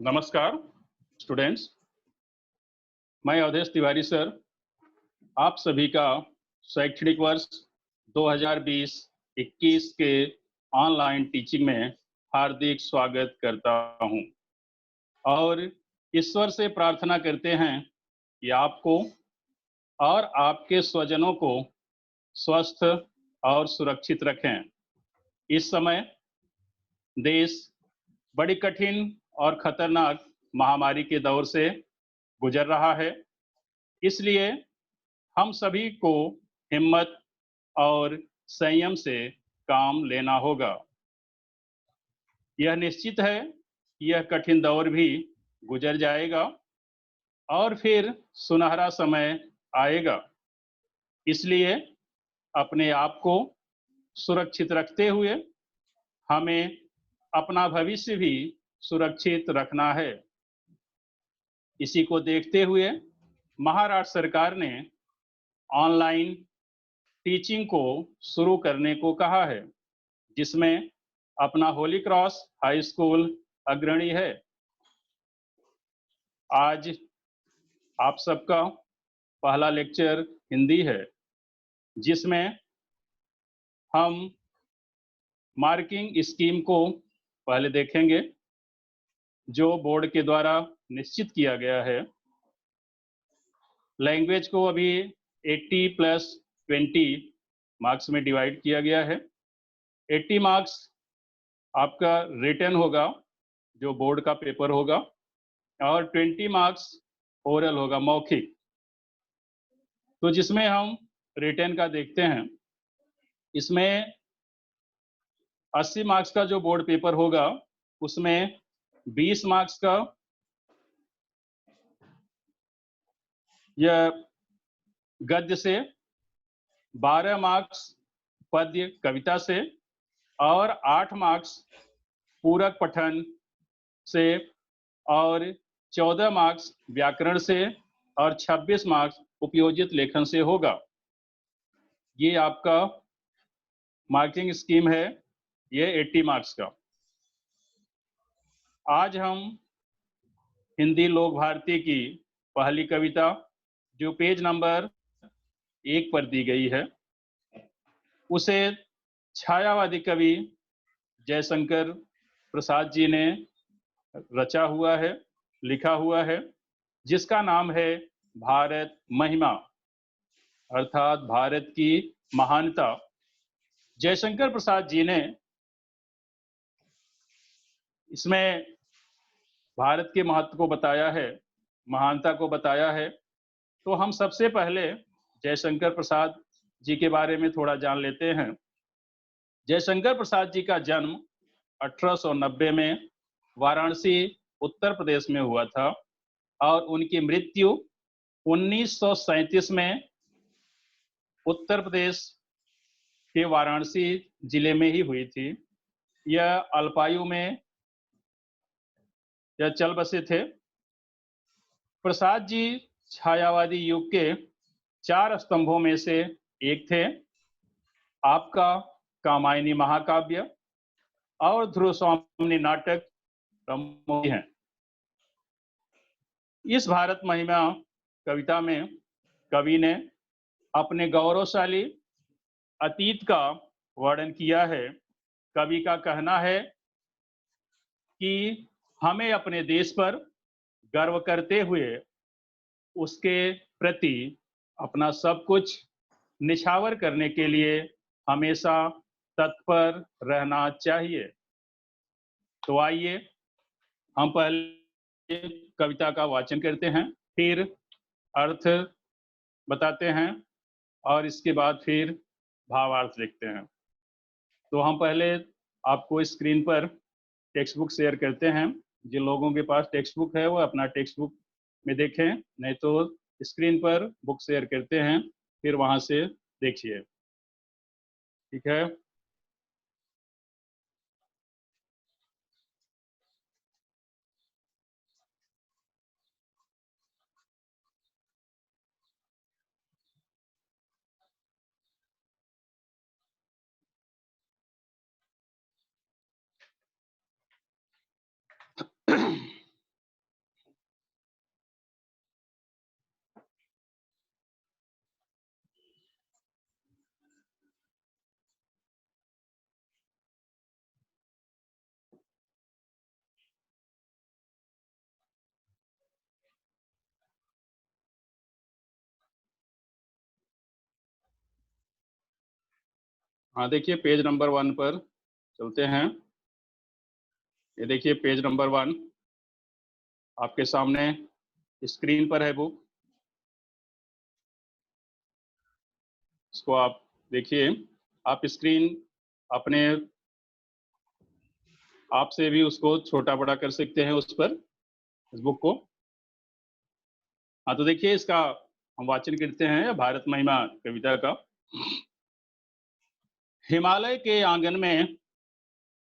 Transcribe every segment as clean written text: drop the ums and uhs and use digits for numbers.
नमस्कार स्टूडेंट्स। मैं अवधेश तिवारी सर आप सभी का शैक्षणिक वर्ष 2020-21 के ऑनलाइन टीचिंग में हार्दिक स्वागत करता हूं और ईश्वर से प्रार्थना करते हैं कि आपको और आपके स्वजनों को स्वस्थ और सुरक्षित रखें। इस समय देश बड़ी कठिन और खतरनाक महामारी के दौर से गुजर रहा है, इसलिए हम सभी को हिम्मत और संयम से काम लेना होगा। यह निश्चित है कि यह कठिन दौर भी गुजर जाएगा और फिर सुनहरा समय आएगा। इसलिए अपने आप को सुरक्षित रखते हुए हमें अपना भविष्य भी सुरक्षित रखना है। इसी को देखते हुए महाराष्ट्र सरकार ने ऑनलाइन टीचिंग को शुरू करने को कहा है, जिसमें अपना होली क्रॉस हाई स्कूल अग्रणी है। आज आप सबका पहला लेक्चर हिंदी है, जिसमें हम मार्किंग स्कीम को पहले देखेंगे, जो बोर्ड के द्वारा निश्चित किया गया है। लैंग्वेज को अभी 80+20 मार्क्स में डिवाइड किया गया है। 80 मार्क्स आपका रिटन होगा, जो बोर्ड का पेपर होगा, और 20 मार्क्स ओरल होगा, मौखिक। तो जिसमें हम रिटन का देखते हैं, इसमें 80 मार्क्स का जो बोर्ड पेपर होगा, उसमें 20 मार्क्स का यह गद्य से, 12 मार्क्स पद्य कविता से और 8 मार्क्स पूरक पठन से और 14 मार्क्स व्याकरण से और 26 मार्क्स उपयोजित लेखन से होगा। ये आपका मार्किंग स्कीम है, ये 80 मार्क्स का। आज हम हिंदी लोक भारती की पहली कविता, जो पेज नंबर 1 पर दी गई है, उसे छायावादी कवि जयशंकर प्रसाद जी ने रचा हुआ है, लिखा हुआ है, जिसका नाम है भारत महिमा, अर्थात भारत की महानता। जयशंकर प्रसाद जी ने इसमें भारत के महत्व को बताया है, महानता को बताया है। तो हम सबसे पहले जयशंकर प्रसाद जी के बारे में थोड़ा जान लेते हैं। जयशंकर प्रसाद जी का जन्म 1890 में वाराणसी उत्तर प्रदेश में हुआ था और उनकी मृत्यु 1937 में उत्तर प्रदेश के वाराणसी जिले में ही हुई थी। यह अल्पायु में यह चल बसे थे। प्रसाद जी छायावादी युग के 4 स्तंभों में से एक थे। आपका कामायनी महाकाव्य और ध्रुव स्वामी नाटक प्रमुख हैं। इस भारत महिमा कविता में कवि ने अपने गौरवशाली अतीत का वर्णन किया है। कवि का कहना है कि हमें अपने देश पर गर्व करते हुए उसके प्रति अपना सब कुछ निछावर करने के लिए हमेशा तत्पर रहना चाहिए। तो आइए हम पहले कविता का वाचन करते हैं, फिर अर्थ बताते हैं और इसके बाद फिर भावार्थ लिखते हैं। तो हम पहले आपको स्क्रीन पर टेक्स्ट बुक शेयर करते हैं। जिन लोगों के पास टेक्स्ट बुक है वो अपना टेक्स्ट बुक में देखें, नहीं तो स्क्रीन पर बुक शेयर करते हैं, फिर वहां से देखिए। ठीक है। हाँ देखिए पेज नंबर 1 पर चलते हैं। ये देखिए पेज नंबर 1 आपके सामने स्क्रीन पर है बुक। इसको आप देखिए। आप स्क्रीन अपने आप से भी उसको छोटा बड़ा कर सकते हैं उस पर, इस बुक को। हाँ तो देखिए इसका हम वाचन करते हैं भारत महिमा कविता का। हिमालय के आंगन में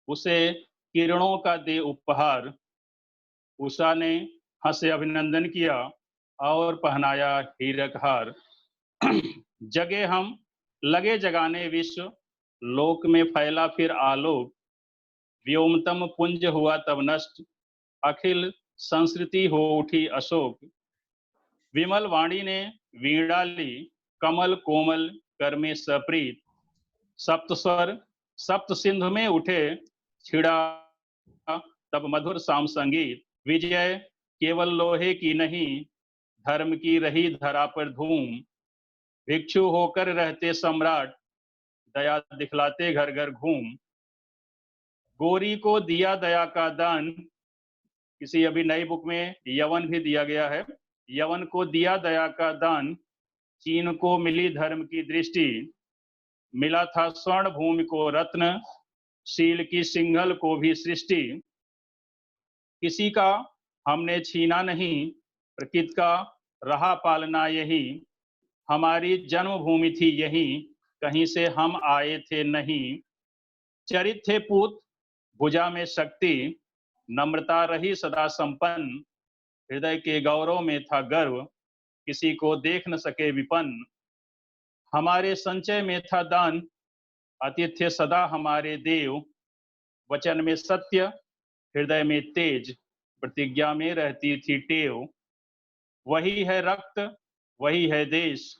उसे किरणों का दे उपहार, उषा ने हंसे अभिनंदन किया और पहनाया हीरक हार। जगे हम लगे जगाने विश्व, लोक में फैला फिर आलोक, व्योमतम पुंज हुआ तब नष्ट, अखिल संस्कृति हो उठी अशोक। विमल वाणी ने वीणा ली, कमल कोमल कर में सप्रीत, सप्त स्वर सप्त सिंधु में उठे, छिड़ा तब मधुर साम संगीत। विजय केवल लोहे की नहीं, धर्म की रही धरा पर धूम, भिक्षु होकर रहते सम्राट, दया दिखलाते घर घर घूम। गोरी को दिया दया का दान, किसी अभी नई बुक में यवन भी दिया गया है। यवन को दिया दया का दान, चीन को मिली धर्म की दृष्टि, मिला था स्वर्ण भूमि को रत्न, शील की सिंघल को भी सृष्टि। किसी का हमने छीना नहीं, प्रकृति का रहा पालना यही, हमारी जन्मभूमि थी यही, कहीं से हम आए थे नहीं। चरित थे पूत, भुजा में शक्ति, नम्रता रही सदा संपन्न, हृदय के गौरव में था गर्व, किसी को देख न सके विपन्न। हमारे संचय में था दान, आतिथ्य सदा हमारे देव, वचन में सत्य, हृदय में तेज, प्रतिज्ञा में रहती थी टेव। वही है रक्त, वही है देश,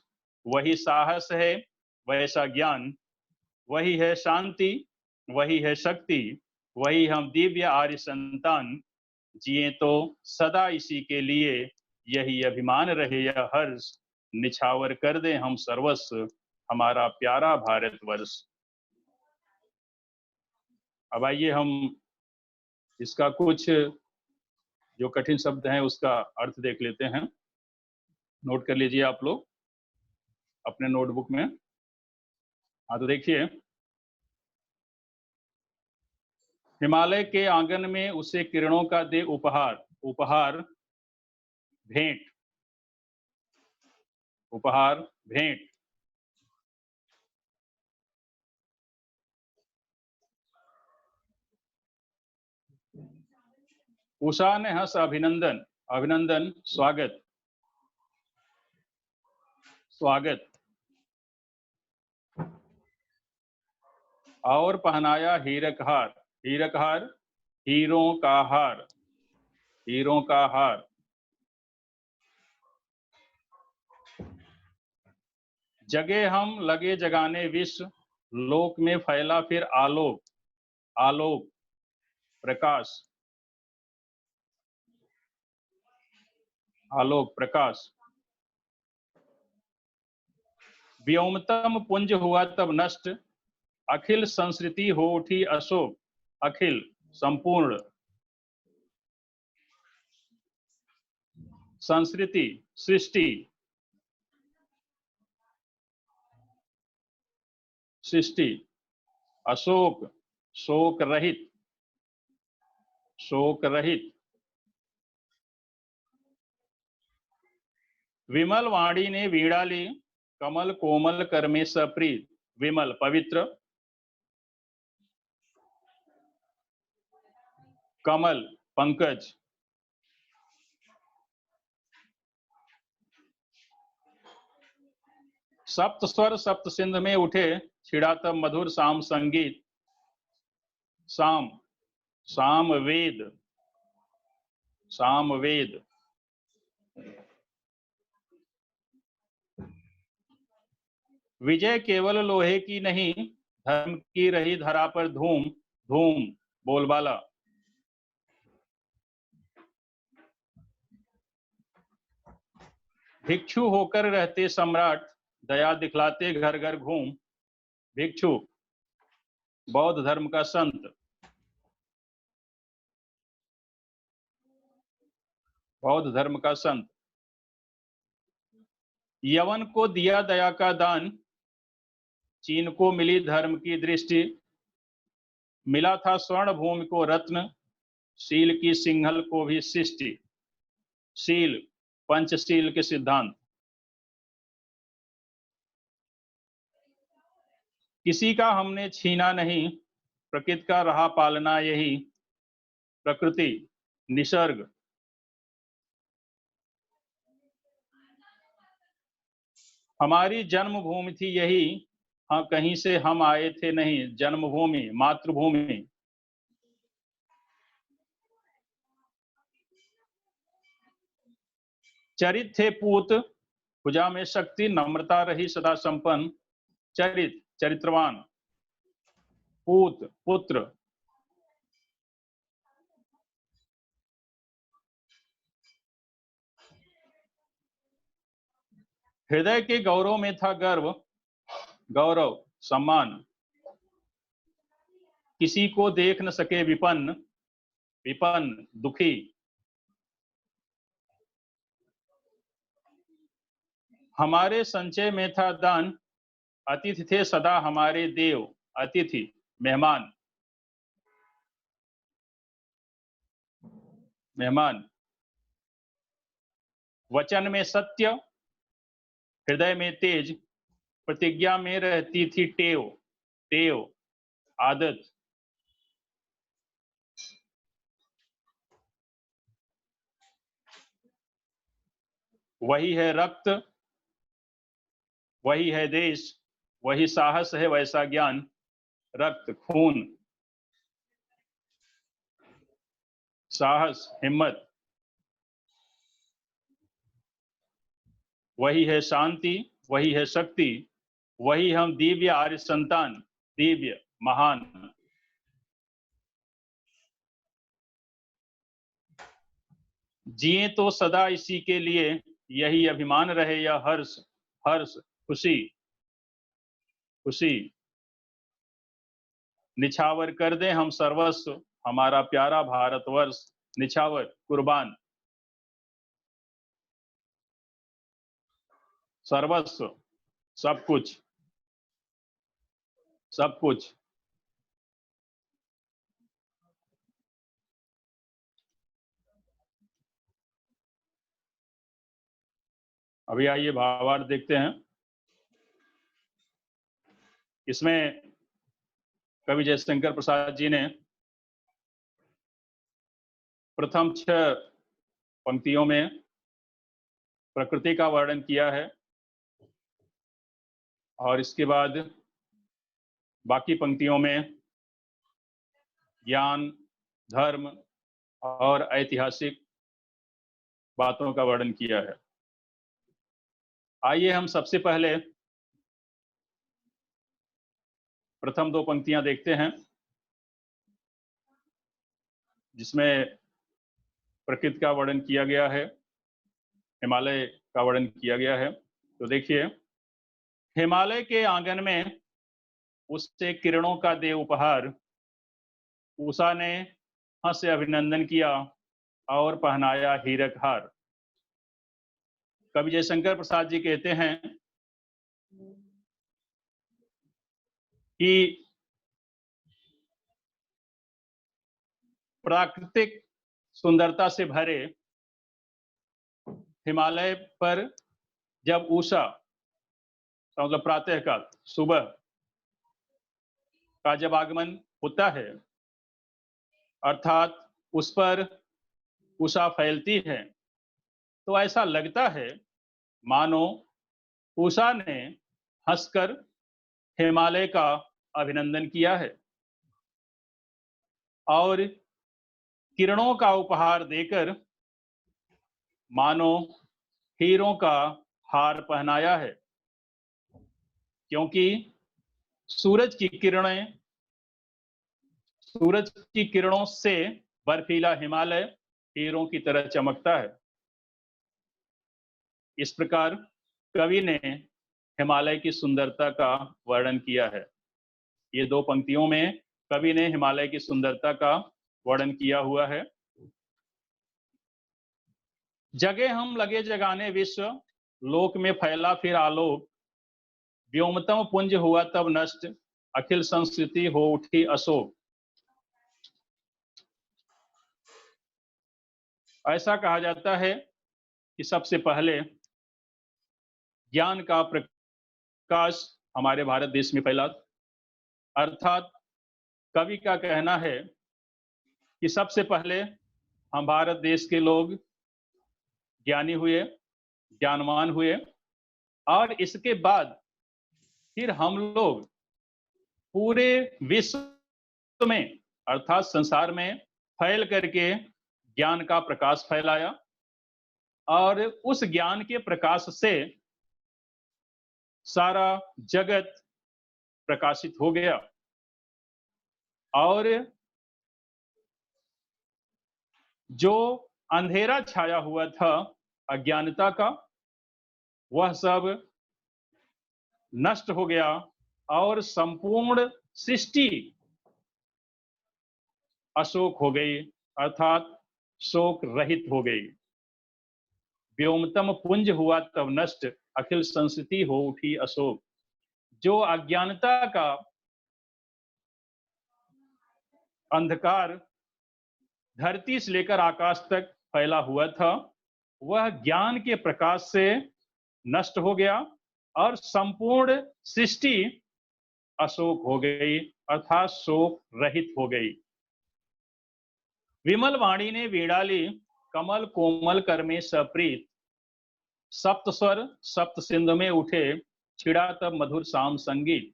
वही साहस है, वैसा ज्ञान, वही है शांति, वही है शक्ति, वही हम दिव्य आर्य संतान। जिए तो सदा इसी के लिए, यही अभिमान रहे यह हर्ष, निछावर कर दे हम सर्वस्व, हमारा प्यारा भारतवर्ष। अब आइए हम इसका कुछ जो कठिन शब्द हैं उसका अर्थ देख लेते हैं। नोट कर लीजिए आप लोग अपने नोटबुक में। हाँ तो देखिए, हिमालय के आंगन में उसे किरणों का दे उपहार। उपहार भेंट, उपहार भेंट। उषा ने हंस अभिनंदन, अभिनंदन स्वागत, स्वागत। और पहनाया हीरक हार, हीरक हार हीरों का हार, हीरों का हार। जगे हम लगे जगाने विश्व, लोक में फैला फिर आलोक, आलोक प्रकाश, आलोक प्रकाश। व्योमतम पुंज हुआ तब नष्ट, अखिल संस्कृति हो उठी अशोक, अखिल संपूर्ण, संस्कृति सृष्टि, सृष्टि। अशोक शोक रहित, शोक रहित। विमल वाणी ने वीणा ली, कमल कोमल कर में सप्रीत, विमल पवित्र, कमल पंकज। सप्त स्वर सप्त सिंध में उठे, छिड़ा तब मधुर साम संगीत, साम साम वेद, साम वेद। विजय केवल लोहे की नहीं, धर्म की रही धरा पर धूम, धूम बोलबाला। भिक्षु होकर रहते सम्राट, दया दिखलाते घर घर घूम, भिक्षु बौद्ध धर्म का संत, बौद्ध धर्म का संत। यवन को दिया दया का दान, चीन को मिली धर्म की दृष्टि, मिला था स्वर्ण भूमि को रत्न, शील की सिंहल को भी सृष्टि। शील, पंचशील के सिद्धांत। किसी का हमने छीना नहीं, प्रकृति का रहा पालना यही। प्रकृति, निसर्ग। हमारी जन्मभूमि थी यही, हाँ कहीं से हम आए थे नहीं। जन्मभूमि, मातृभूमि। चरित थे पूत, भुजा में शक्ति, नम्रता रही सदा संपन्न। चरित, चरित्रवान। पूत, पुत्र। हृदय के गौरव में था गर्व, गौरव, सम्मान। किसी को देख न सके विपन्न, विपन्न, दुखी। हमारे संचय में था दान, अतिथि थे सदा हमारे देव। अतिथि, मेहमान, मेहमान। वचन में सत्य, हृदय में तेज, प्रतिज्ञा में रहती थी टेव। टेव, आदत। वही है रक्त, वही है देश, वही साहस है वैसा ज्ञान। रक्त, खून। साहस, हिम्मत। वही है शांति, वही है शक्ति, वही हम दिव्य आर्य संतान। दिव्य, महान। जिए तो सदा इसी के लिए, यही अभिमान रहे या हर्ष। हर्ष, खुशी, खुशी। निछावर कर दे हम सर्वस्व, हमारा प्यारा भारतवर्ष। निछावर, कुर्बान। सर्वस्व, सब कुछ, सब कुछ। अभी आइए भावार्थ देखते हैं। इसमें कवि जयशंकर प्रसाद जी ने प्रथम 6 पंक्तियों में प्रकृति का वर्णन किया है और इसके बाद बाकी पंक्तियों में ज्ञान, धर्म और ऐतिहासिक बातों का वर्णन किया है। आइए हम सबसे पहले प्रथम 2 पंक्तियां देखते हैं जिसमें प्रकृति का वर्णन किया गया है, हिमालय का वर्णन किया गया है। तो देखिए, हिमालय के आंगन में उससे किरणों का दे उपहार, उषा ने हंस से अभिनंदन किया और पहनाया हीरक हार। कवि जयशंकर प्रसाद जी कहते हैं कि प्राकृतिक सुंदरता से भरे हिमालय पर जब उषा, मतलब प्रातः काल, सुबह का जब आगमन होता है, अर्थात उस पर उषा फैलती है, तो ऐसा लगता है मानो उषा ने हंसकर हिमालय का अभिनंदन किया है और किरणों का उपहार देकर मानो हीरों का हार पहनाया है। क्योंकि सूरज की किरणों से बर्फीला हिमालय हीरों की तरह चमकता है। इस प्रकार कवि ने हिमालय की सुंदरता का वर्णन किया है। ये दो पंक्तियों में कवि ने हिमालय की सुंदरता का वर्णन किया हुआ है। जगे हम लगे जगाने विश्व, लोक में फैला फिर आलोक, व्योमतम पुंज हुआ तब नष्ट, अखिल संस्कृति हो उठी अशोक। ऐसा कहा जाता है कि सबसे पहले ज्ञान का प्रकाश हमारे भारत देश में फैला, अर्थात कवि का कहना है कि सबसे पहले हम भारत देश के लोग ज्ञानी हुए, ज्ञानवान हुए, और इसके बाद फिर हम लोग पूरे विश्व में अर्थात संसार में फैल करके ज्ञान का प्रकाश फैलाया, और उस ज्ञान के प्रकाश से सारा जगत प्रकाशित हो गया, और जो अंधेरा छाया हुआ था अज्ञानता का, वह सब नष्ट हो गया और संपूर्ण सृष्टि अशोक हो गई, अर्थात शोक रहित हो गई। व्योमतम पुंज हुआ तब नष्ट, अखिल संस्कृति हो उठी अशोक। जो अज्ञानता का अंधकार धरती से लेकर आकाश तक फैला हुआ था, वह ज्ञान के प्रकाश से नष्ट हो गया और संपूर्ण सृष्टि अशोक हो गई, अर्थात शोक रहित हो गई। विमल वाणी ने वीणा ली, कमल कोमल कर में सप्रीत, सप्त स्वर सप्त सिंध में उठे, छिड़ा तब मधुर शाम संगीत।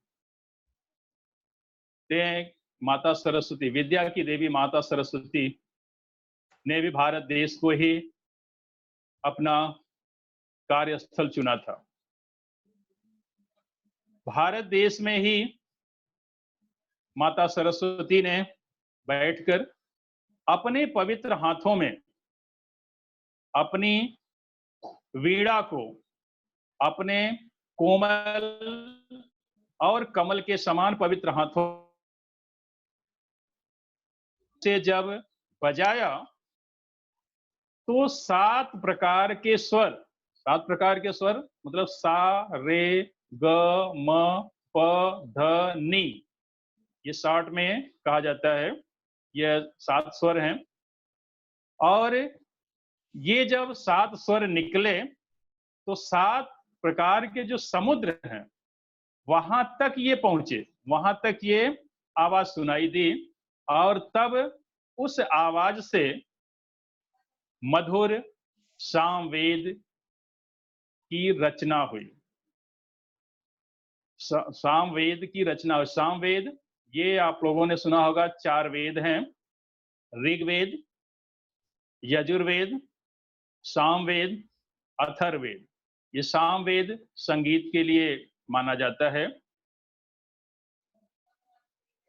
माता सरस्वती, विद्या की देवी माता सरस्वती ने भी भारत देश को ही अपना कार्यस्थल चुना था। भारत देश में ही माता सरस्वती ने बैठकर अपने पवित्र हाथों में अपनी वीणा को अपने कोमल और कमल के समान पवित्र हाथों से जब बजाया तो 7 प्रकार के स्वर, 7 प्रकार के स्वर मतलब सा रे ग म प ध नी, ये 60 में कहा जाता है, ये 7 स्वर हैं। और ये जब 7 स्वर निकले तो 7 प्रकार के जो समुद्र हैं वहां तक ये पहुंचे, वहां तक ये आवाज सुनाई दी, और तब उस आवाज से मधुर सामवेद की रचना हुई। सामवेद की रचना हुई। सामवेद ये आप लोगों ने सुना होगा, 4 वेद हैं, ऋग्वेद, यजुर्वेद, सामवेद, अथर्ववेद। ये सामवेद संगीत के लिए माना जाता है।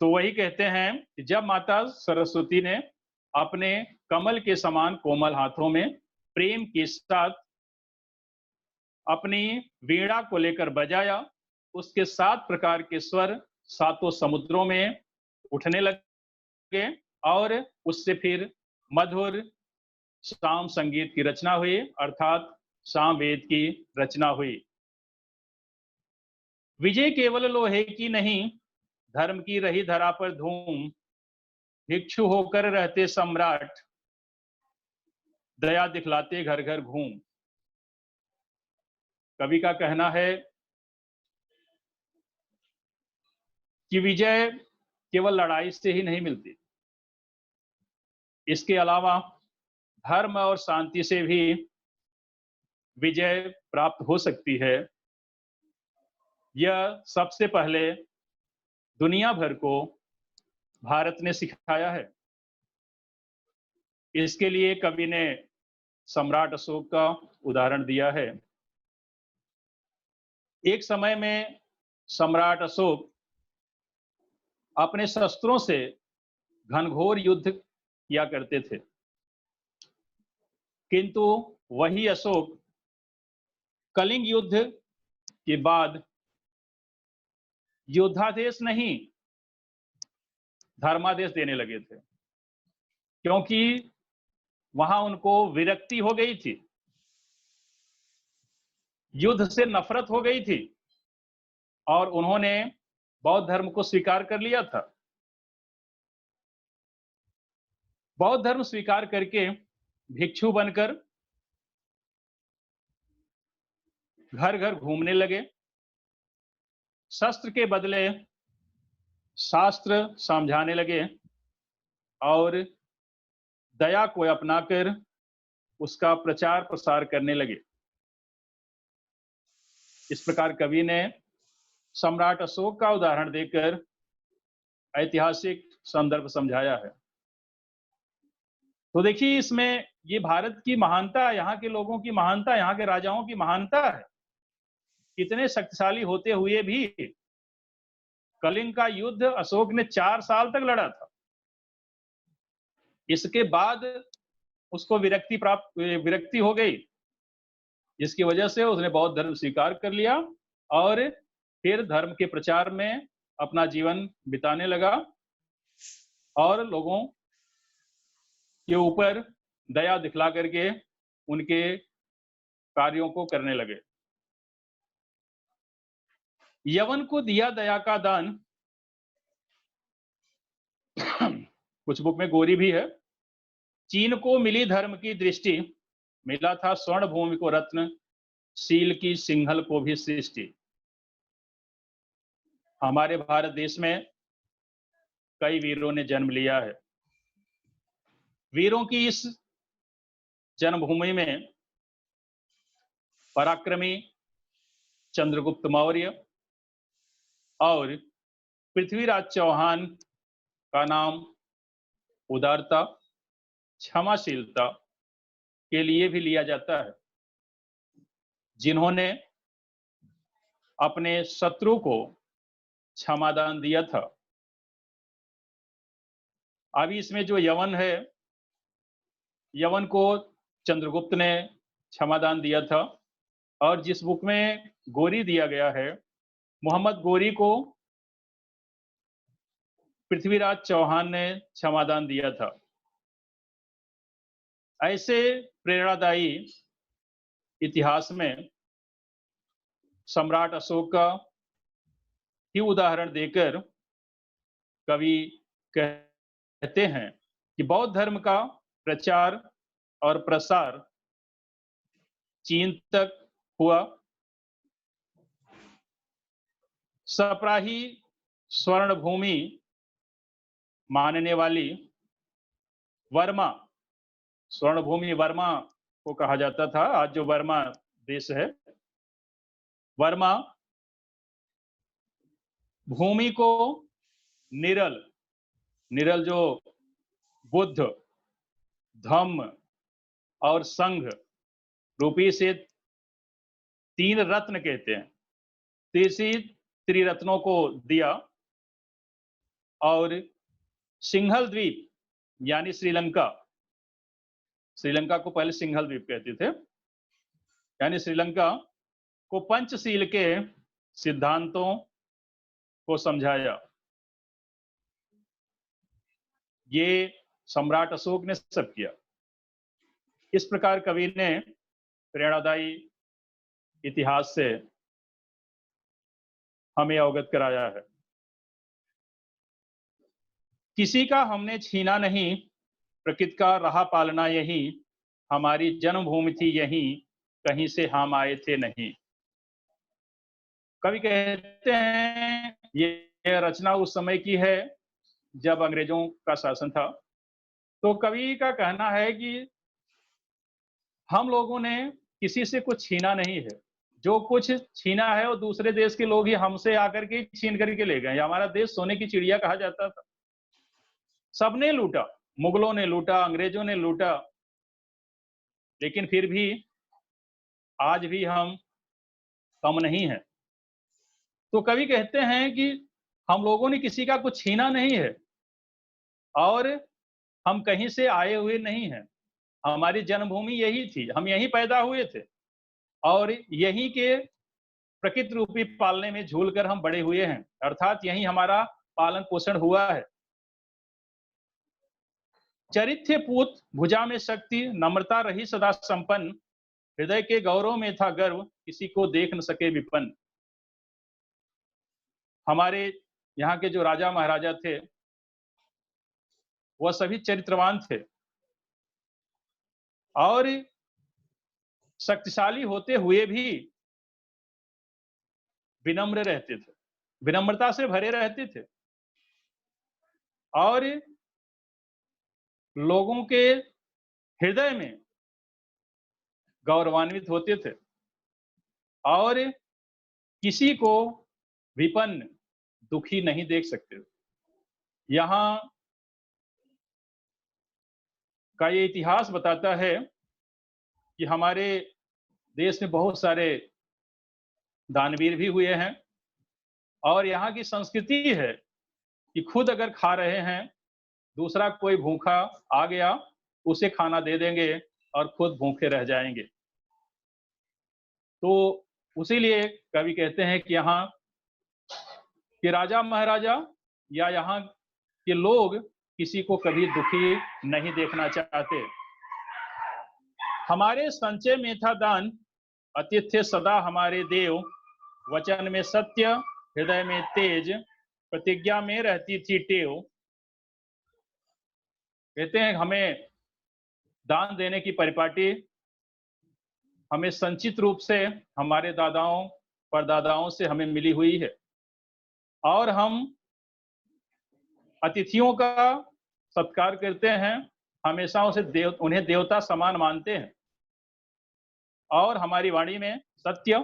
तो वही कहते हैं कि जब माता सरस्वती ने अपने कमल के समान कोमल हाथों में प्रेम के साथ अपनी वीणा को लेकर बजाया, उसके 7 प्रकार के स्वर 7 समुद्रों में उठने लगे और उससे फिर मधुर साम संगीत की रचना हुई, अर्थात सामवेद की रचना हुई। विजय केवल लोहे की नहीं, धर्म की रही धरा पर धूम, भिक्षु होकर रहते सम्राट, दया दिखलाते घर घर घूम। कवि का कहना है कि विजय केवल लड़ाई से ही नहीं मिलती, इसके अलावा धर्म और शांति से भी विजय प्राप्त हो सकती है। यह सबसे पहले दुनिया भर को भारत ने सिखाया है। इसके लिए कवि ने सम्राट अशोक का उदाहरण दिया है। एक समय में सम्राट अशोक अपने शस्त्रों से घनघोर युद्ध किया करते थे, किंतु वही अशोक कलिंग युद्ध के बाद योद्धादेश नहीं धर्मादेश देने लगे थे, क्योंकि वहां उनको विरक्ति हो गई थी, युद्ध से नफरत हो गई थी और उन्होंने बौद्ध धर्म को स्वीकार कर लिया था। बौद्ध धर्म स्वीकार करके भिक्षु बनकर घर घर घूमने लगे, शस्त्र के बदले शास्त्र समझाने लगे और दया को अपनाकर उसका प्रचार प्रसार करने लगे। इस प्रकार कवि ने सम्राट अशोक का उदाहरण देकर ऐतिहासिक संदर्भ समझाया है। तो देखिए, इसमें ये भारत की महानता, यहाँ के लोगों की महानता, यहाँ के राजाओं की महानता है। कितने शक्तिशाली होते हुए भी कलिंग का युद्ध अशोक ने 4 साल तक लड़ा था। इसके बाद उसको विरक्ति हो गई, जिसकी वजह से उसने बौद्ध धर्म स्वीकार कर लिया और फिर धर्म के प्रचार में अपना जीवन बिताने लगा और लोगों के ऊपर दया दिखला करके उनके कार्यों को करने लगे। यवन को दिया दया का दान, कुछ बुक में गोरी भी है। चीन को मिली धर्म की दृष्टि, मिला था स्वर्ण भूमि को रत्न, सील की सिंहल को भी सृष्टि। हमारे भारत देश में कई वीरों ने जन्म लिया है। वीरों की इस जन्मभूमि में पराक्रमी चंद्रगुप्त मौर्य और पृथ्वीराज चौहान का नाम उदारता, क्षमाशीलता के लिए भी लिया जाता है, जिन्होंने अपने शत्रु को क्षमादान दिया था। अभी इसमें जो यवन है, यवन को चंद्रगुप्त ने क्षमादान दिया था और जिस बुक में गोरी दिया गया है, मोहम्मद गोरी को पृथ्वीराज चौहान ने क्षमादान दिया था। ऐसे प्रेरणादायी इतिहास में सम्राट अशोक का ही उदाहरण देकर कवि कहते हैं कि बौद्ध धर्म का प्रचार और प्रसार चीन तक हुआ। सप्राही स्वर्ण भूमि मानने वाली वर्मा, स्वर्ण भूमि वर्मा को कहा जाता था, आज जो वर्मा देश है, वर्मा भूमि को निरल, निरल जो बुद्ध, धम्म और संघ रूपी से 3 रत्न कहते हैं, तीसरी त्रिरत्नों को दिया और सिंहल द्वीप यानी श्रीलंका, श्रीलंका को पहले सिंहल द्वीप कहते थे, यानी श्रीलंका को पंचशील के सिद्धांतों को समझाया। ये सम्राट अशोक ने सब किया। इस प्रकार कवि ने प्रेरणादायी इतिहास से हमें अवगत कराया है। किसी का हमने छीना नहीं, प्रकृति का रहा पालना यही, हमारी जन्मभूमि थी यही, कहीं से हम आए थे नहीं। कवि कहते हैं ये रचना उस समय की है जब अंग्रेजों का शासन था। तो कवि का कहना है कि हम लोगों ने किसी से कुछ छीना नहीं है, जो कुछ छीना है वो दूसरे देश के लोग ही हमसे आकर के छीन करके ले गए। हमारा देश सोने की चिड़िया कहा जाता था, सबने लूटा, मुगलों ने लूटा, अंग्रेजों ने लूटा, लेकिन फिर भी आज भी हम कम नहीं है। तो कवि कहते हैं कि हम लोगों ने किसी का कुछ छीना नहीं है और हम कहीं से आए हुए नहीं हैं। हमारी जन्मभूमि यही थी, हम यहीं पैदा हुए थे और यहीं के प्रकृति रूपी पालने में झूलकर हम बड़े हुए हैं, अर्थात यहीं हमारा पालन पोषण हुआ है। चरित्र पूत, भुजा में शक्ति, नम्रता रही सदा संपन्न, हृदय के गौरव में था गर्व, किसी को देख न सके विपन्न। हमारे यहाँ के जो राजा महाराजा थे वह सभी चरित्रवान थे और शक्तिशाली होते हुए भी विनम्र रहते थे, विनम्रता से भरे रहते थे और लोगों के हृदय में गौरवान्वित होते थे और किसी को विपन्न, दुखी नहीं देख सकते थे। यहाँ का ये इतिहास बताता है कि हमारे देश में बहुत सारे दानवीर भी हुए हैं और यहाँ की संस्कृति है कि खुद अगर खा रहे हैं, दूसरा कोई भूखा आ गया उसे खाना दे देंगे और खुद भूखे रह जाएंगे। तो उसीलिए कवि कहते हैं कि यहाँ के राजा महाराजा या यहाँ के लोग किसी को कभी दुखी नहीं देखना चाहते। हमारे संचय में था दान, अतिथ्य सदा हमारे देव, वचन में सत्य, हृदय में तेज, प्रतिज्ञा में रहती थी टेव। कहते हैं हमें दान देने की परिपाटी हमें संचित रूप से हमारे दादाओं परदादाओं से हमें मिली हुई है और हम अतिथियों का सत्कार करते हैं, हमेशा उन्हें देवता समान मानते हैं और हमारी वाणी में सत्य,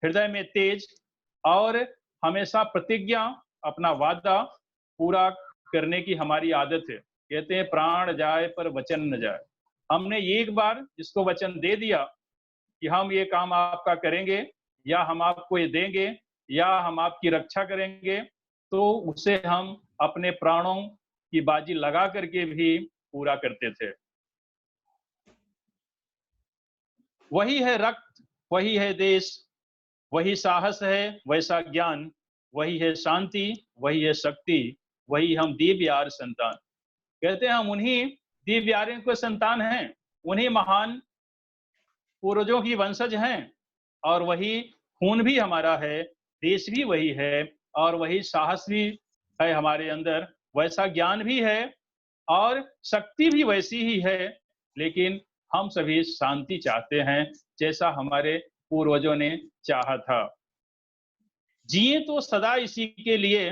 हृदय में तेज और हमेशा प्रतिज्ञा, अपना वादा पूरा करने की हमारी आदत है। कहते हैं प्राण जाए पर वचन न जाए। हमने एक बार जिसको वचन दे दिया कि हम ये काम आपका करेंगे या हम आपको ये देंगे या हम आपकी रक्षा करेंगे, तो उसे हम अपने प्राणों की बाजी लगा करके भी पूरा करते थे। वही है रक्त, वही है देश, वही साहस है, वैसा ज्ञान, वही है शांति, वही है शक्ति, वही हम दिव्यार संतान। कहते हैं हम उन्हीं दिव्यारों के संतान हैं, उन्हीं महान पूर्वजों की वंशज हैं और वही खून भी हमारा है, देश भी वही है और वही साहस भी है हमारे अंदर, वैसा ज्ञान भी है और शक्ति भी वैसी ही है। लेकिन हम सभी शांति चाहते हैं जैसा हमारे पूर्वजों ने चाहा था। जिए तो सदा इसी के लिए,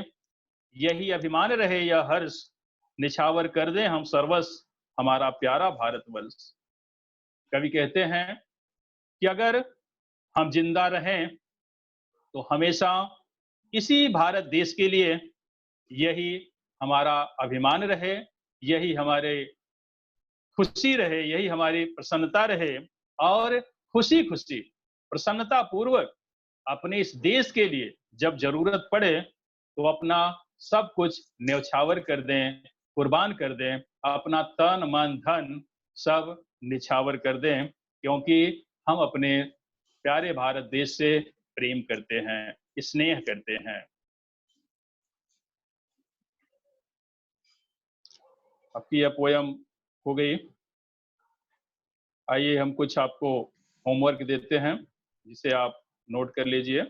यही अभिमान रहे यह हर्ष, निछावर कर दें हम सर्वस्व हमारा प्यारा भारतवर्ष। कवि कहते हैं कि अगर हम जिंदा रहें तो हमेशा इसी भारत देश के लिए यही हमारा अभिमान रहे, यही हमारे खुशी रहे, यही हमारी प्रसन्नता रहे और खुशी खुशी प्रसन्नता पूर्वक अपने इस देश के लिए जब जरूरत पड़े तो अपना सब कुछ न्यौछावर कर दें, कुर्बान कर दें, अपना तन मन धन सब निछावर कर दें, क्योंकि हम अपने प्यारे भारत देश से प्रेम करते हैं, स्नेह करते हैं। आपकी यह पोयम हो गई। आइए हम कुछ आपको होमवर्क देते हैं जिसे आप नोट कर लीजिए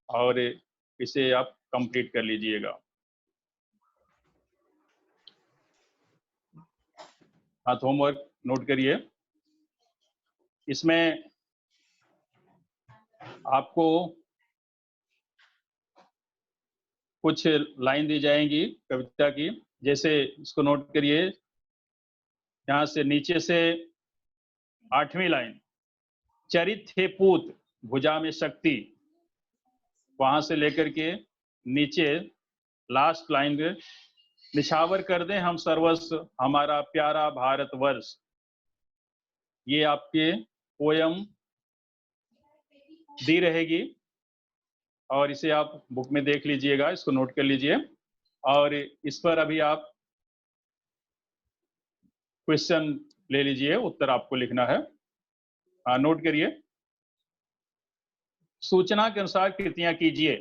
और इसे आप कंप्लीट कर लीजिएगा। हाँ, तो होमवर्क नोट करिए। इसमें आपको कुछ लाइन दी जाएंगी कविता की, जैसे इसको नोट करिए। यहाँ से नीचे से 8वीं लाइन, चरित्र पूत भुजा में शक्ति, वहां से लेकर के नीचे लास्ट लाइन पे, निछावर कर दें हम सर्वस्व हमारा प्यारा भारतवर्ष। ये आपके पोयम दी रहेगी और इसे आप बुक में देख लीजिएगा, इसको नोट कर लीजिए और इस पर अभी आप क्वेश्चन ले लीजिए, उत्तर आपको लिखना है। हाँ, नोट करिए। सूचना के अनुसार कृतियां कीजिए,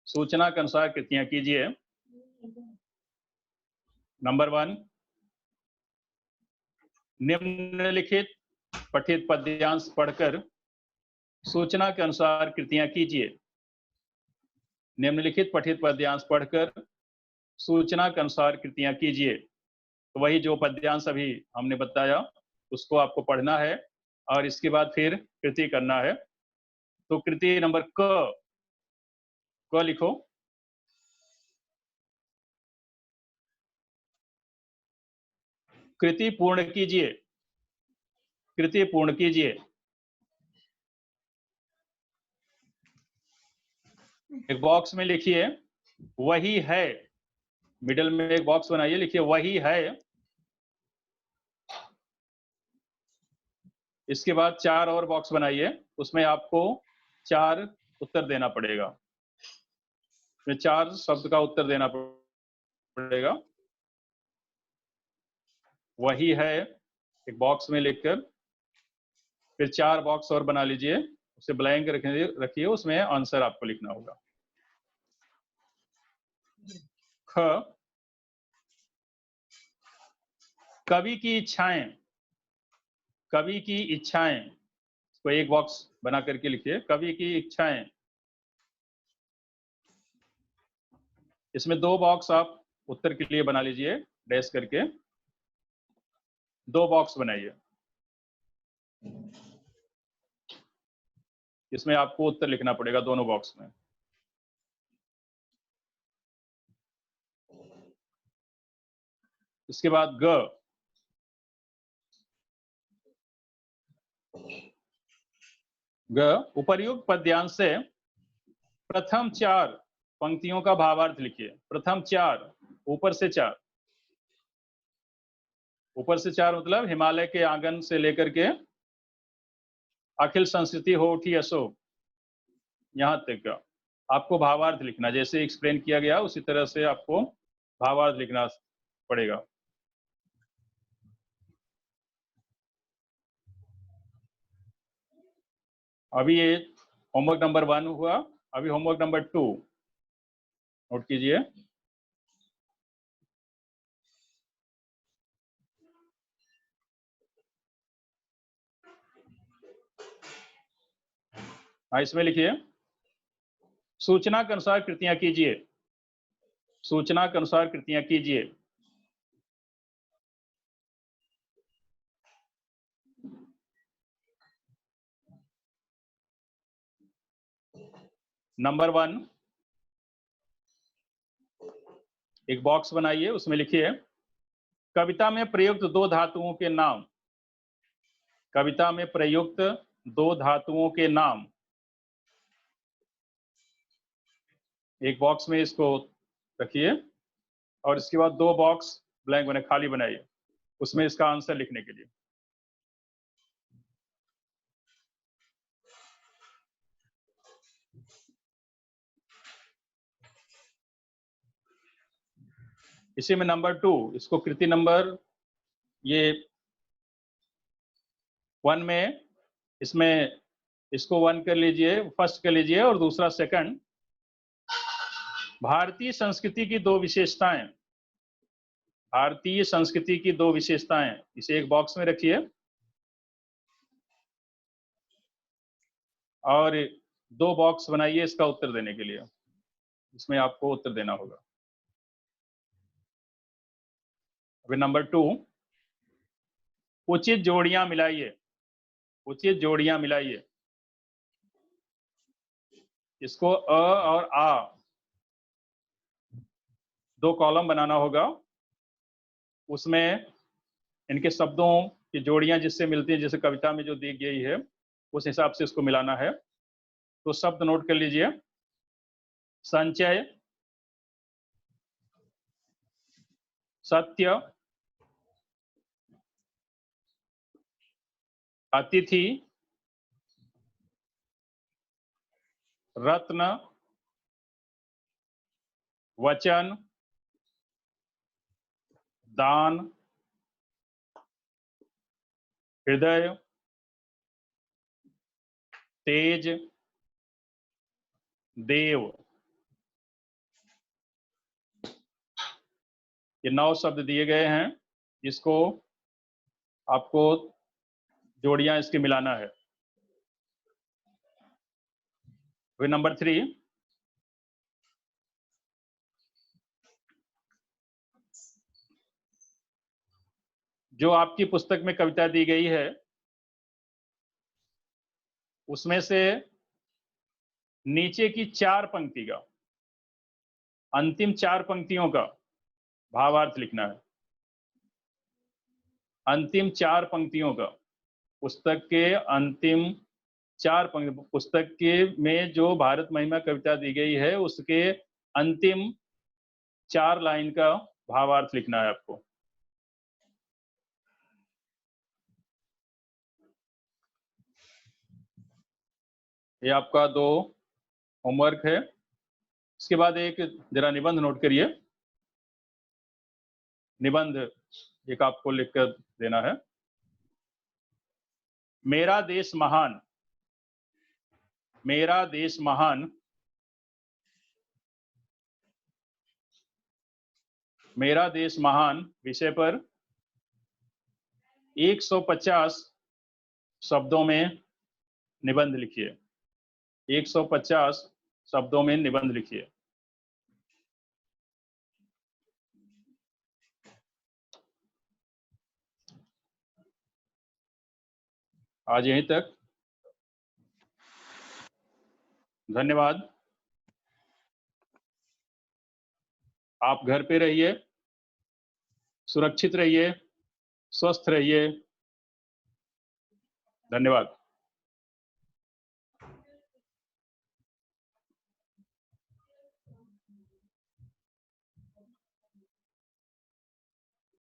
सूचना के अनुसार कृतियां कीजिए। नंबर 1, निम्नलिखित पठित पद्यांश पढ़कर सूचना के अनुसार कृतियां कीजिए। निम्नलिखित पठित पद्यांश पढ़कर सूचना के अनुसार कृतियां कीजिए। तो वही जो पद्यांश अभी हमने बताया उसको आपको पढ़ना है और इसके बाद फिर कृति करना है। तो कृति नंबर क लिखो। कृति पूर्ण कीजिए। कृति पूर्ण कीजिए। एक बॉक्स में लिखिए वही है। मिडिल में एक बॉक्स बनाइए, लिखिए वही है। इसके बाद 4 और बॉक्स बनाइए, उसमें आपको 4 उत्तर देना पड़ेगा। इसमें 4 शब्द का उत्तर देना पड़ेगा। वही है एक बॉक्स में लिखकर, फिर 4 बॉक्स और बना लीजिए, उसे ब्लैंक रखिए, उसमें आंसर आपको लिखना होगा। ख, कवि की इच्छाएं। कवि की इच्छाएं, इसको एक बॉक्स बना करके लिखिए, कवि की इच्छाएं। इसमें 2 बॉक्स आप उत्तर के लिए बना लीजिए, डैश करके 2 बॉक्स बनाइए। इसमें आपको उत्तर लिखना पड़ेगा दोनों बॉक्स में। इसके बाद उपर्युक्त पद्यांश से प्रथम 4 पंक्तियों का भावार्थ लिखिए। प्रथम 4, ऊपर से 4। ऊपर से 4 मतलब हिमालय के आंगन से लेकर के अखिल संस्कृति हो उठी अशोक, यहां तक का आपको भावार्थ लिखना। जैसे एक्सप्लेन किया गया उसी तरह से आपको भावार्थ लिखना पड़ेगा। अभी ये होमवर्क नंबर 1 हुआ, अभी होमवर्क नंबर 2 नोट कीजिए। इसमें लिखिए सूचना के अनुसार कृतियां कीजिए। सूचना के अनुसार कृतियां कीजिए। नंबर 1, एक बॉक्स बनाइए, उसमें लिखिए कविता में प्रयुक्त 2 धातुओं के नाम। कविता में प्रयुक्त 2 धातुओं के नाम। एक बॉक्स में इसको रखिए और इसके बाद 2 बॉक्स ब्लैंक बने, खाली बनाइए, उसमें इसका आंसर लिखने के लिए। इसी में नंबर 2, इसको कृति नंबर ये 1 में, इसमें इसको 1 कर लीजिए, फर्स्ट कर लीजिए और दूसरा सेकंड। भारतीय संस्कृति की 2 विशेषताएं। भारतीय संस्कृति की 2 विशेषताएं, इसे एक बॉक्स में रखिए और 2 बॉक्स बनाइए इसका उत्तर देने के लिए। इसमें आपको उत्तर देना होगा। अभी नंबर 2, उचित जोड़ियां मिलाइए। उचित जोड़ियां मिलाइए। इसको अ और आ 2 कॉलम बनाना होगा, उसमें इनके शब्दों की जोड़ियां जिससे मिलती है, जैसे कविता में जो दी गई है उस हिसाब से इसको मिलाना है। तो शब्द नोट कर लीजिए। संचय, सत्य, अतिथि, रत्न, वचन, दान, हृदय, तेज, देव। ये 9 शब्द दिए गए हैं, इसको आपको जोड़ियां इसके मिलाना है। फिर नंबर 3, जो आपकी पुस्तक में कविता दी गई है उसमें से नीचे की 4 पंक्ति का, अंतिम 4 पंक्तियों का भावार्थ लिखना है। अंतिम 4 पंक्तियों का, पुस्तक के अंतिम 4 पंक्ति, पुस्तक के में जो भारत महिमा कविता दी गई है उसके अंतिम 4 लाइन का भावार्थ लिखना है आपको। ये आपका 2 होमवर्क है। इसके बाद एक जरा निबंध नोट करिए। निबंध एक आपको लिखकर देना है। मेरा देश महान, मेरा देश महान, मेरा देश महान विषय पर 150 शब्दों में निबंध लिखिए। 150 शब्दों में निबंध लिखिए। आज यहीं तक। धन्यवाद। आप घर पे रहिए, सुरक्षित रहिए, स्वस्थ रहिए। धन्यवाद।